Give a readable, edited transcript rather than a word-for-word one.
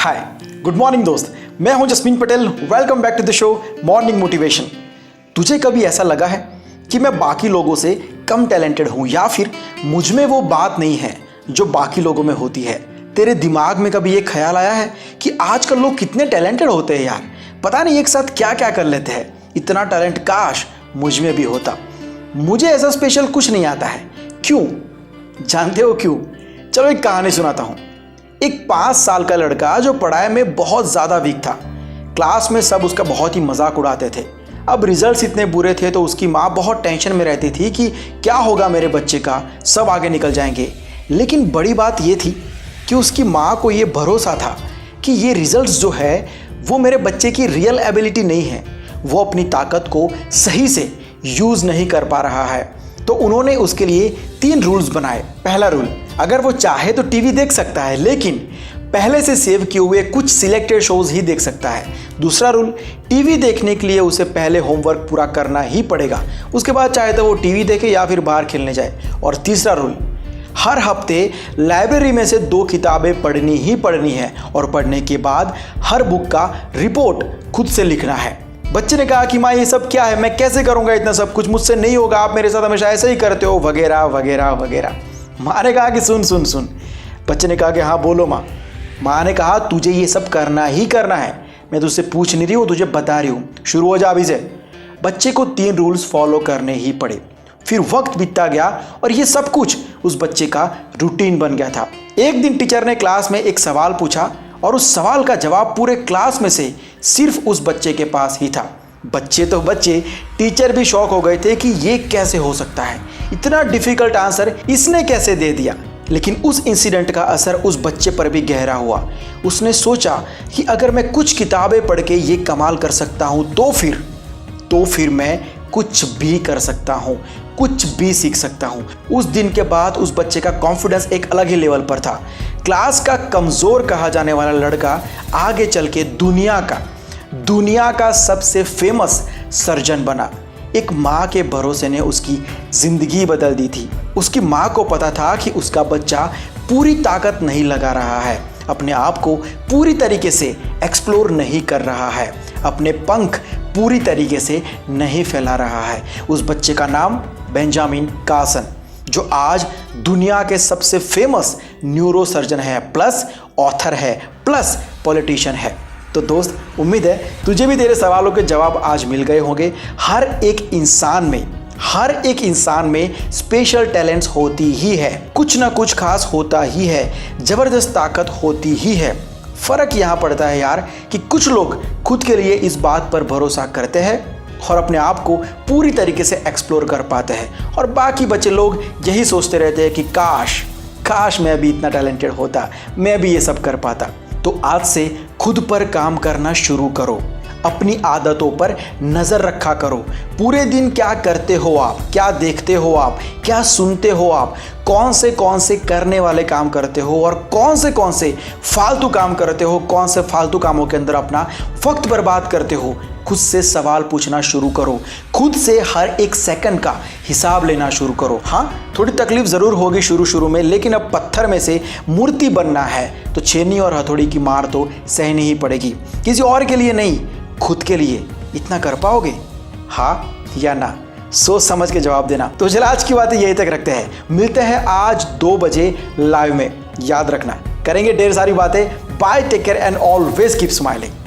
हाय, good morning दोस्त। मैं हूं Jasmin Patel. Welcome back to the show morning motivation. तुझे कभी ऐसा लगा है कि मैं बाकी लोगों से कम टैलेंटेड हूं या फिर मुझ में वो बात नहीं है जो बाकी लोगों में होती है? तेरे दिमाग में कभी ये ख्याल आया है कि आजकल लोग कितने टैलेंटेड होते हैं यार, पता नहीं एक साथ क्या क्या कर लेते हैं। इतना टैलेंट काश मुझ में भी होता। मुझे ऐसा स्पेशल कुछ नहीं आता है। क्यों? जानते हो क्यों? चलो एक कहानी सुनाता हूं। एक 5 साल का लड़का जो पढ़ाई में बहुत ज़्यादा वीक था। क्लास में सब उसका बहुत ही मजाक उड़ाते थे। अब रिजल्ट्स इतने बुरे थे तो उसकी माँ बहुत टेंशन में रहती थी कि क्या होगा मेरे बच्चे का, सब आगे निकल जाएंगे। लेकिन बड़ी बात ये थी कि उसकी माँ को ये भरोसा था कि ये रिजल्ट्स जो है वो मेरे बच्चे की रियल एबिलिटी नहीं है, वो अपनी ताकत को सही से यूज़ नहीं कर पा रहा है। तो उन्होंने उसके लिए 3 रूल्स बनाए। पहला रूल, अगर वो चाहे तो टीवी देख सकता है लेकिन पहले से सेव किए हुए कुछ सिलेक्टेड शोज ही देख सकता है। दूसरा रूल, टीवी देखने के लिए उसे पहले होमवर्क पूरा करना ही पड़ेगा, उसके बाद चाहे तो वो टीवी देखे या फिर बाहर खेलने जाए। और तीसरा रूल, हर हफ्ते लाइब्रेरी में से 2 किताबें पढ़नी ही पढ़नी है और पढ़ने के बाद हर बुक का रिपोर्ट खुद से लिखना है। बच्चे ने कहा कि माँ ये सब क्या है, मैं कैसे करूँगा इतना सब कुछ, मुझसे नहीं होगा, आप मेरे साथ हमेशा ऐसे ही करते हो, वगैरह वगैरह वगैरह। माँ ने कहा कि सुन सुन सुन। बच्चे ने कहा कि हाँ बोलो माँ। माँ ने कहा तुझे ये सब करना ही करना है, मैं तुझसे पूछ नहीं रही हूँ, तुझे बता रही हूँ, शुरू हो जा अभी से। बच्चे को 3 रूल्स फॉलो करने ही पड़े। फिर वक्त बीतता गया और ये सब कुछ उस बच्चे का रूटीन बन गया था। एक दिन टीचर ने क्लास में एक सवाल पूछा और उस सवाल का जवाब पूरे क्लास में से सिर्फ उस बच्चे के पास ही था। बच्चे तो बच्चे, टीचर भी शॉक हो गए थे कि ये कैसे हो सकता है, इतना डिफिकल्ट आंसर इसने कैसे दे दिया। लेकिन उस इंसिडेंट का असर उस बच्चे पर भी गहरा हुआ। उसने सोचा कि अगर मैं कुछ किताबें पढ़ के ये कमाल कर सकता हूँ तो फिर मैं कुछ भी कर सकता हूँ, कुछ भी सीख सकता हूँ। उस दिन के बाद उस बच्चे का कॉन्फिडेंस एक अलग ही लेवल पर था। क्लास का कमज़ोर कहा जाने वाला लड़का आगे चल के दुनिया का सबसे फेमस सर्जन बना। एक माँ के भरोसे ने उसकी ज़िंदगी बदल दी थी। उसकी माँ को पता था कि उसका बच्चा पूरी ताकत नहीं लगा रहा है, अपने आप को पूरी तरीके से एक्सप्लोर नहीं कर रहा है, अपने पंख पूरी तरीके से नहीं फैला रहा है। उस बच्चे का नाम बेंजामिन कार्सन, जो आज दुनिया के सबसे फेमस न्यूरो सर्जन है, प्लस ऑथर है, प्लस पॉलिटिशियन है। तो दोस्त, उम्मीद है तुझे भी तेरे सवालों के जवाब आज मिल गए होंगे। हर एक इंसान में स्पेशल टैलेंट्स होती ही है, कुछ ना कुछ खास होता ही है, ज़बरदस्त ताकत होती ही है। फ़र्क यहाँ पड़ता है यार कि कुछ लोग खुद के लिए इस बात पर भरोसा करते हैं और अपने आप को पूरी तरीके से एक्सप्लोर कर पाते हैं, और बाकी बच्चे लोग यही सोचते रहते हैं कि काश मैं भी इतना टैलेंटेड होता, मैं भी ये सब कर पाता। तो आज से खुद पर काम करना शुरू करो, अपनी आदतों पर नज़र रखा करो। पूरे दिन क्या करते हो आप, क्या देखते हो आप, क्या सुनते हो आप, कौन से करने वाले काम करते हो और कौन से फालतू काम करते हो, कौन से फालतू कामों के अंदर अपना वक्त बर्बाद करते हो। खुद से सवाल पूछना शुरू करो, खुद से हर एक सेकंड का हिसाब लेना शुरू करो। हाँ, थोड़ी तकलीफ ज़रूर होगी शुरू में, लेकिन अब पत्थर में से मूर्ति बनना है तो छेनी और हथौड़ी की मार तो सहनी ही पड़ेगी। किसी और के लिए नहीं, खुद के लिए। इतना कर पाओगे? हाँ या ना? सोच समझ के जवाब देना। तो चल आज की बातें यहीं तक रखते हैं, मिलते हैं आज 2 बजे लाइव में। याद रखना, करेंगे ढेर सारी बातें। Bye, take care and always keep smiling.